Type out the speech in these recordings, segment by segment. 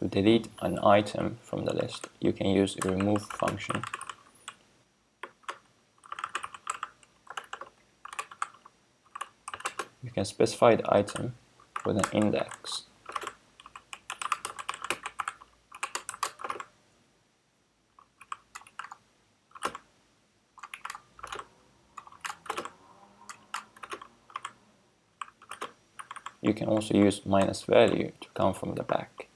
To delete an item from the list, you can use a remove function. You can specify the item with an index. You can also use minus value to come from the back.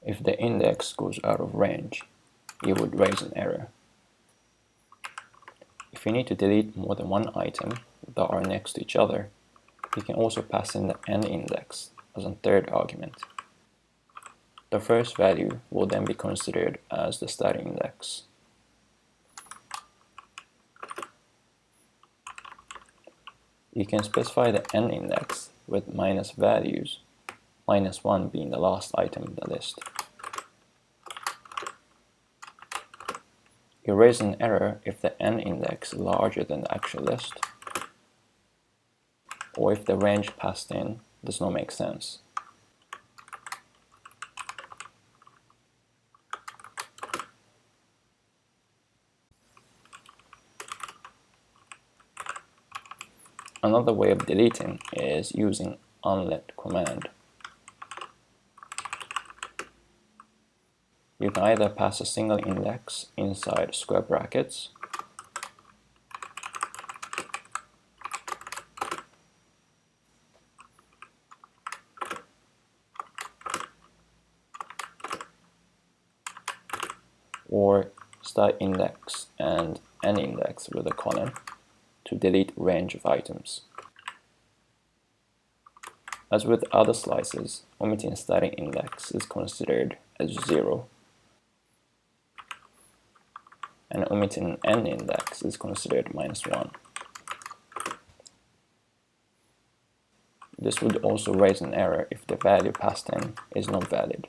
If the index goes out of range, it would raise an error. If you need to delete more than one item that are next to each other, you can also pass in the n index as a third argument. The first value will then be considered as the starting index. You can specify the n index with minus values, -1 being the last item in the list. You raise an error if the n index is larger than the actual list, or if the range passed in does not make sense. Another way of deleting is using unlet command. You can either pass a single index inside square brackets, or start index and n index with a colon to delete range of items. As with other slices, omitting starting index is considered as 0, and omitting n index is considered -1. This would also raise an error if the value passed in is not valid.